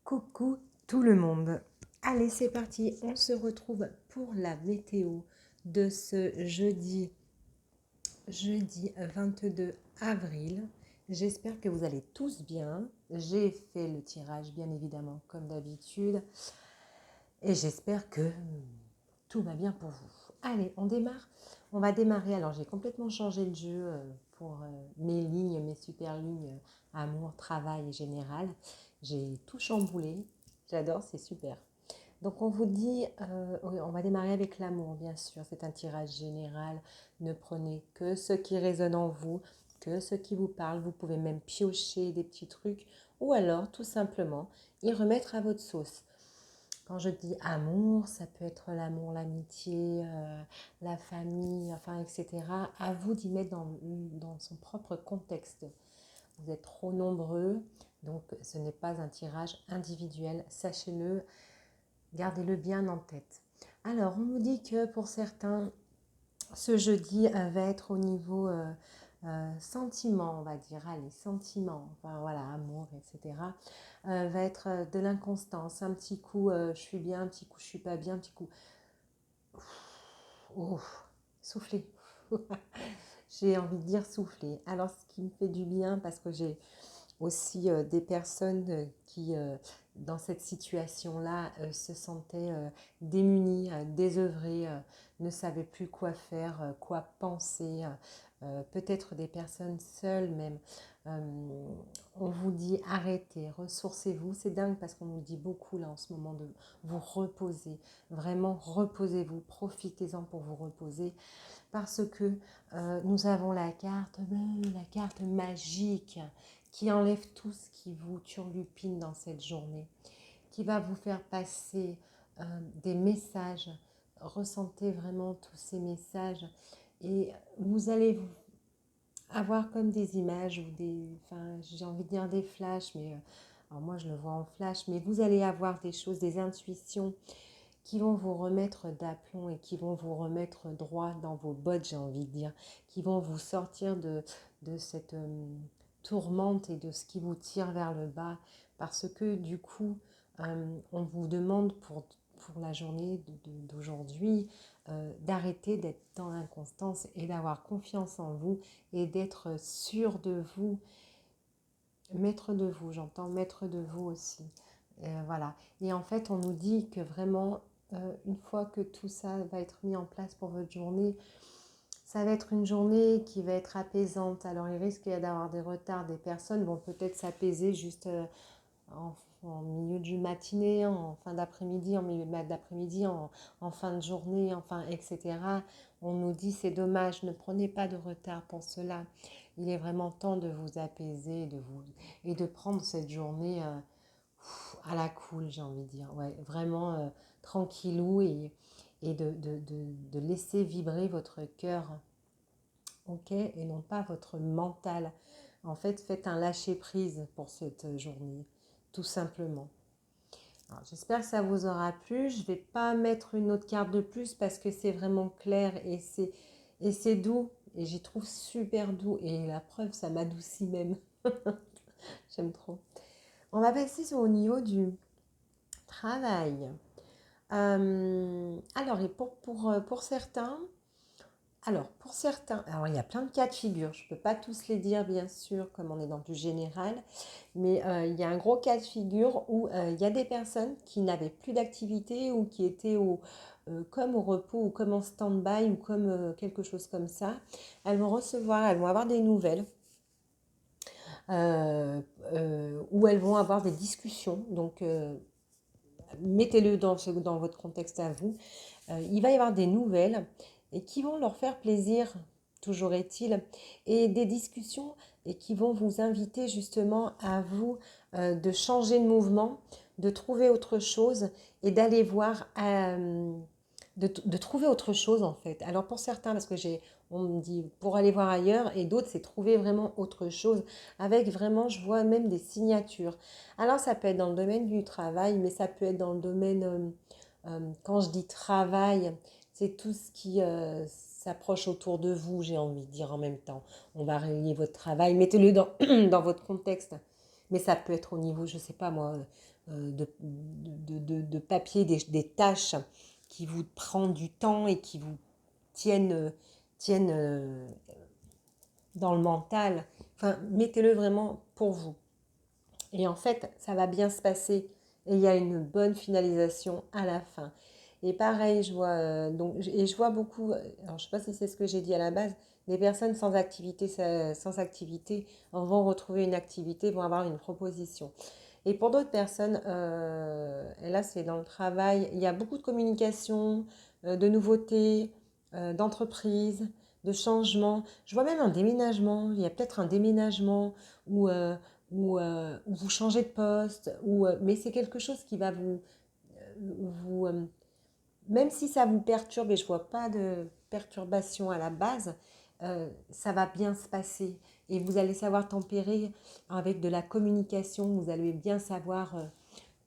Coucou tout le monde. Allez, c'est parti. On se retrouve pour la météo de ce jeudi 22 avril. J'espère que vous allez tous bien. J'ai fait le tirage, bien évidemment, comme d'habitude. Et j'espère que tout va bien pour vous. Allez, on démarre. On va démarrer. Alors, j'ai complètement changé le jeu pour mes lignes, mes super lignes amour, travail et général. J'ai tout chamboulé. J'adore, c'est super. Donc, on vous dit, on va démarrer avec l'amour, bien sûr. C'est un tirage général. Ne prenez que ce qui résonne en vous, que ce qui vous parle. Vous pouvez même piocher des petits trucs ou alors, tout simplement, y remettre à votre sauce. Quand je dis amour, ça peut être l'amour, l'amitié, la famille, enfin, etc. À vous d'y mettre dans son propre contexte. Vous êtes trop nombreux, donc ce n'est pas un tirage individuel. Sachez-le, gardez-le bien en tête. Alors, on nous dit que pour certains, ce jeudi va être au niveau sentiment, on va dire, allez, sentiment, enfin voilà, amour, etc. Va être de l'inconstance, un petit coup je suis bien, un petit coup je suis pas bien, un petit coup, oh, souffler. J'ai envie de dire souffler. Alors ce qui me fait du bien parce que j'ai aussi des personnes qui, dans cette situation-là, se sentaient démunies, désœuvrées, ne savaient plus quoi faire, quoi penser. Peut-être des personnes seules même. On vous dit arrêtez, ressourcez-vous. C'est dingue parce qu'on nous dit beaucoup là en ce moment de vous reposer. Vraiment, reposez-vous, profitez-en pour vous reposer. Parce que nous avons la carte magique qui enlève tout ce qui vous turlupine dans cette journée, qui va vous faire passer des messages. Ressentez vraiment tous ces messages et vous allez avoir comme des images ou enfin, j'ai envie de dire des flashs, mais alors moi je le vois en flash, mais vous allez avoir des choses, des intuitions qui vont vous remettre d'aplomb et qui vont vous remettre droit dans vos bottes, j'ai envie de dire, qui vont vous sortir de cette tourmente et de ce qui vous tire vers le bas, parce que du coup, on vous demande pour la journée d'aujourd'hui d'arrêter d'être dans l'inconstance et d'avoir confiance en vous et d'être sûr de vous, maître de vous, j'entends maître de vous aussi. Voilà. Et en fait, on nous dit que vraiment, une fois que tout ça va être mis en place pour votre journée, ça va être une journée qui va être apaisante. Alors, il risque d'avoir des retards, des personnes vont peut-être s'apaiser juste en milieu du matinée, en fin d'après-midi, en milieu d'après-midi, en fin de journée, enfin, etc. On nous dit c'est dommage, ne prenez pas de retard pour cela. Il est vraiment temps de vous apaiser et de prendre cette journée à la cool, j'ai envie de dire. Ouais, vraiment tranquillou et de laisser vibrer votre cœur, ok, et non pas votre mental. En fait, faites un lâcher-prise pour cette journée, tout simplement. Alors, j'espère que ça vous aura plu. Je ne vais pas mettre une autre carte de plus parce que c'est vraiment clair et c'est doux. Et j'y trouve super doux. Et la preuve, ça m'adoucit même. J'aime trop. On va passer au niveau du travail. Alors, et pour certains, alors il y a plein de cas de figure. Je ne peux pas tous les dire, bien sûr, comme on est dans du général, mais il y a un gros cas de figure où il y a des personnes qui n'avaient plus d'activité ou qui étaient comme au repos ou comme en stand-by ou comme quelque chose comme ça. Elles vont avoir des nouvelles. Où elles vont avoir des discussions. Donc, mettez-le dans votre contexte à vous. Il va y avoir des nouvelles et qui vont leur faire plaisir, toujours est-il, et des discussions et qui vont vous inviter justement à vous de changer de mouvement, de trouver autre chose et d'aller voir, de trouver autre chose en fait. Alors pour certains, parce que on me dit pour aller voir ailleurs et d'autres c'est trouver vraiment autre chose avec vraiment, je vois même des signatures. Alors ça peut être dans le domaine du travail, mais ça peut être dans le domaine... quand je dis travail, c'est tout ce qui s'approche autour de vous, j'ai envie de dire en même temps. On va relier votre travail, mettez-le dans, dans votre contexte. Mais ça peut être au niveau, je ne sais pas moi, de papier, des tâches qui vous prennent du temps et qui vous tiennent dans le mental. Enfin, mettez-le vraiment pour vous. Et en fait, ça va bien se passer et il y a une bonne finalisation à la fin. Et pareil, je vois beaucoup, alors je ne sais pas si c'est ce que j'ai dit à la base, des personnes sans activité vont retrouver une activité, vont avoir une proposition. Et pour d'autres personnes, et là c'est dans le travail, il y a beaucoup de communication, de nouveautés, d'entreprises, de changements. Je vois même un déménagement, il y a peut-être un déménagement où, où vous changez de poste, mais c'est quelque chose qui va vous même si ça vous perturbe, et je ne vois pas de perturbation à la base, ça va bien se passer. Et vous allez savoir tempérer avec de la communication, vous allez bien savoir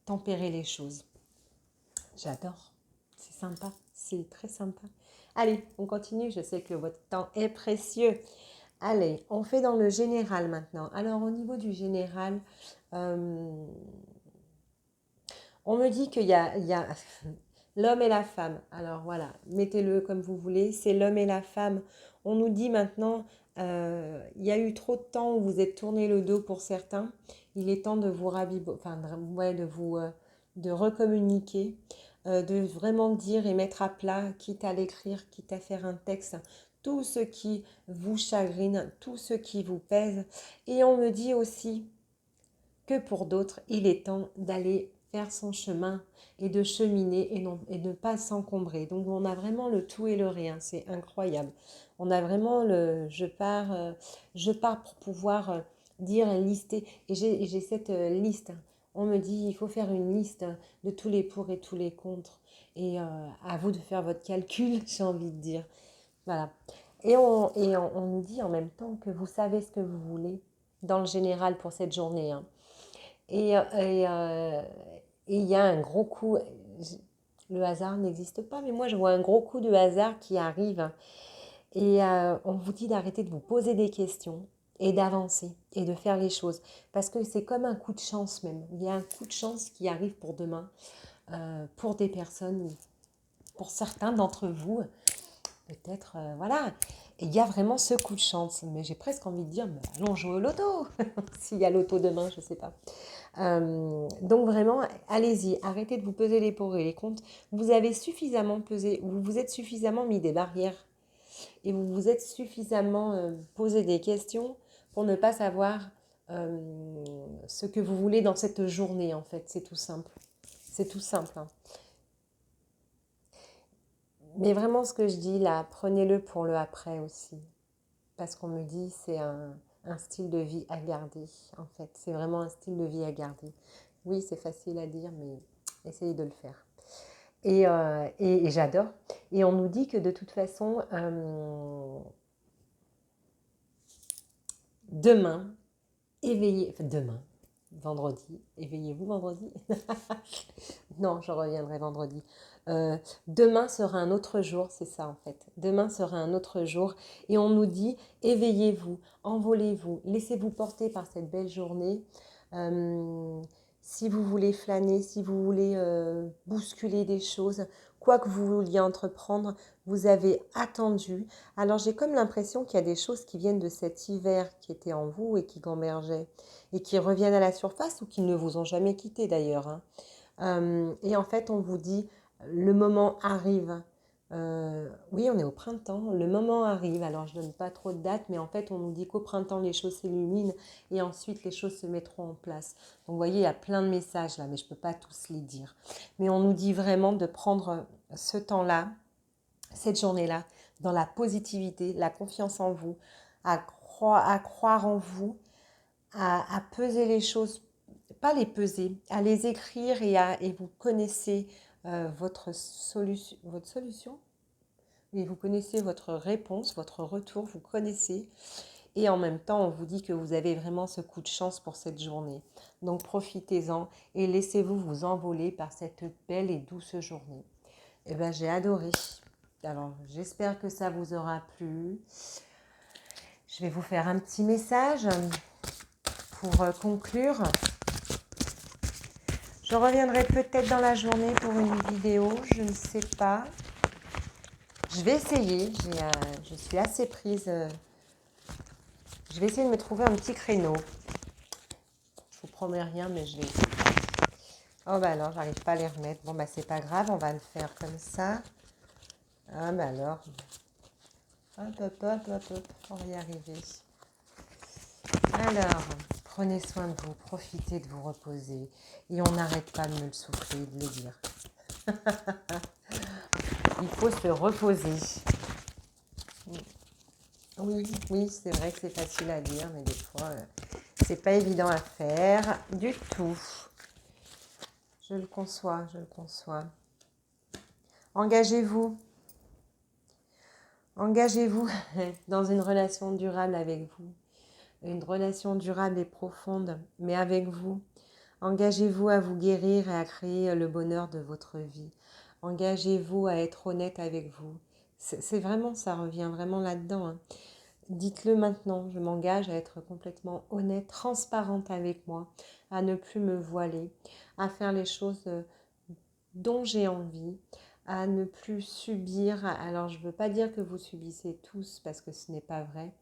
tempérer les choses. J'adore, c'est sympa, c'est très sympa. Allez, on continue, je sais que votre temps est précieux. Allez, on fait dans le général maintenant. Alors au niveau du général, euh, on me dit il y a l'homme et la femme. Alors voilà, mettez-le comme vous voulez. C'est l'homme et la femme. On nous dit maintenant, il y a eu trop de temps où vous êtes tourné le dos pour certains. Il est temps de vous ouais, de recommuniquer, de vraiment dire et mettre à plat, quitte à l'écrire, quitte à faire un texte, tout ce qui vous chagrine, tout ce qui vous pèse. Et on me dit aussi que pour d'autres, il est temps d'aller faire son chemin et de cheminer et de ne pas s'encombrer. Donc on a vraiment le tout et le rien, c'est incroyable. On a vraiment le je pars pour pouvoir dire, lister. Et j'ai cette liste. On me dit, il faut faire une liste de tous les pour et tous les contre. Et à vous de faire votre calcul, j'ai envie de dire. Voilà. On nous dit en même temps que vous savez ce que vous voulez, dans le général pour cette journée, hein. Et il y a un gros coup, le hasard n'existe pas, mais moi je vois un gros coup de hasard qui arrive. Et on vous dit d'arrêter de vous poser des questions et d'avancer et de faire les choses. Parce que c'est comme un coup de chance même. Il y a un coup de chance qui arrive pour demain, pour des personnes, pour certains d'entre vous. Peut-être, voilà. Et il y a vraiment ce coup de chance. Mais j'ai presque envie de dire, mais allons jouer au loto. S'il y a loto demain, je ne sais pas. Donc vraiment, allez-y, arrêtez de vous peser les pour et les contre. Vous avez suffisamment pesé, vous vous êtes suffisamment mis des barrières et vous vous êtes suffisamment posé des questions pour ne pas savoir ce que vous voulez dans cette journée, en fait. C'est tout simple. C'est tout simple, hein. Mais vraiment, ce que je dis là, prenez-le pour le après aussi. Parce qu'on me dit c'est un style de vie à garder, en fait. C'est vraiment un style de vie à garder. Oui, c'est facile à dire, mais essayez de le faire. Et j'adore. Et on nous dit que de toute façon, demain, demain, vendredi, éveillez-vous vendredi. Non, je reviendrai vendredi. Demain sera un autre jour, c'est ça en fait. Demain sera un autre jour et on nous dit éveillez-vous, envolez-vous, laissez-vous porter par cette belle journée. Euh, Si vous voulez flâner, si vous voulez bousculer des choses, quoi que vous vouliez entreprendre, vous avez attendu. Alors j'ai comme l'impression qu'il y a des choses qui viennent de cet hiver qui était en vous et qui gambergeaient et qui reviennent à la surface ou qui ne vous ont jamais quitté d'ailleurs, hein. Et en fait, on vous dit, le moment arrive. Oui, on est au printemps, le moment arrive. Alors, je ne donne pas trop de dates, mais en fait, on nous dit qu'au printemps, les choses s'illuminent et ensuite, les choses se mettront en place. Donc, vous voyez, il y a plein de messages là, mais je ne peux pas tous les dire. Mais on nous dit vraiment de prendre ce temps-là, cette journée-là, dans la positivité, la confiance en vous, à croire en vous, à peser les choses, pas les peser, à les écrire et vous connaissez votre solution, et vous connaissez votre réponse, votre retour, vous connaissez. Et en même temps, on vous dit que vous avez vraiment ce coup de chance pour cette journée. Donc profitez-en et laissez-vous vous envoler par cette belle et douce journée. Eh bien, j'ai adoré. Alors, j'espère que ça vous aura plu. Je vais vous faire un petit message pour conclure, je reviendrai peut-être dans la journée pour une vidéo, je ne sais pas. Je vais essayer, je suis assez prise. Je vais essayer de me trouver un petit créneau. Je vous promets rien, mais je vais essayer. Oh bah alors, j'arrive pas à les remettre. Bon bah c'est pas grave, on va le faire comme ça. Ah bah alors. Hop, hop, hop, hop, hop, on va y arriver. Alors, prenez soin de vous, profitez de vous reposer. Et on n'arrête pas de me le souffler, de le dire. Il faut se reposer. Oui, oui, c'est vrai que c'est facile à dire, mais des fois, c'est pas évident à faire du tout. Je le conçois, je le conçois. Engagez-vous. Engagez-vous dans une relation durable avec vous. Une relation durable et profonde, mais avec vous. Engagez-vous à vous guérir et à créer le bonheur de votre vie. Engagez-vous à être honnête avec vous. C'est vraiment, ça revient vraiment là-dedans, hein. Dites-le maintenant, je m'engage à être complètement honnête, transparente avec moi, à ne plus me voiler, à faire les choses dont j'ai envie, à ne plus subir. Alors, je ne veux pas dire que vous subissez tous, parce que ce n'est pas vrai,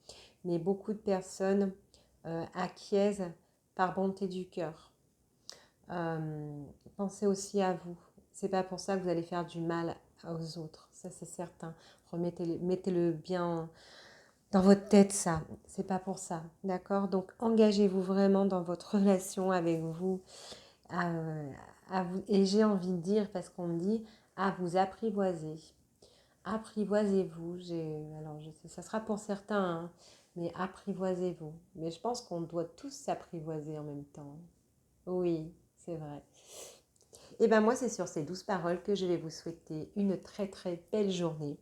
mais beaucoup de personnes acquiescent par bonté du cœur. Pensez aussi à vous. C'est pas pour ça que vous allez faire du mal aux autres, ça c'est certain. Mettez-le bien dans votre tête, ça. C'est pas pour ça, d'accord? Donc engagez-vous vraiment dans votre relation avec vous, et j'ai envie de dire, parce qu'on me dit, à vous apprivoiser. Apprivoisez-vous. Alors je sais, ça sera pour certains, hein, mais apprivoisez-vous. Mais je pense qu'on doit tous s'apprivoiser en même temps. Oui, c'est vrai. Et bien moi, c'est sur ces douces paroles que je vais vous souhaiter une très très belle journée.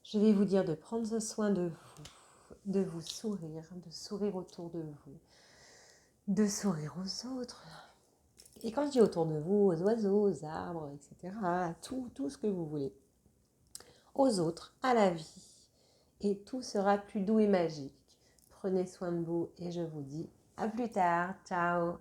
Je vais vous dire de prendre soin de vous sourire, de sourire autour de vous, de sourire aux autres. Et quand je dis autour de vous, aux oiseaux, aux arbres, etc., à tout ce que vous voulez, aux autres, à la vie. Et tout sera plus doux et magique. Prenez soin de vous et je vous dis à plus tard. Ciao!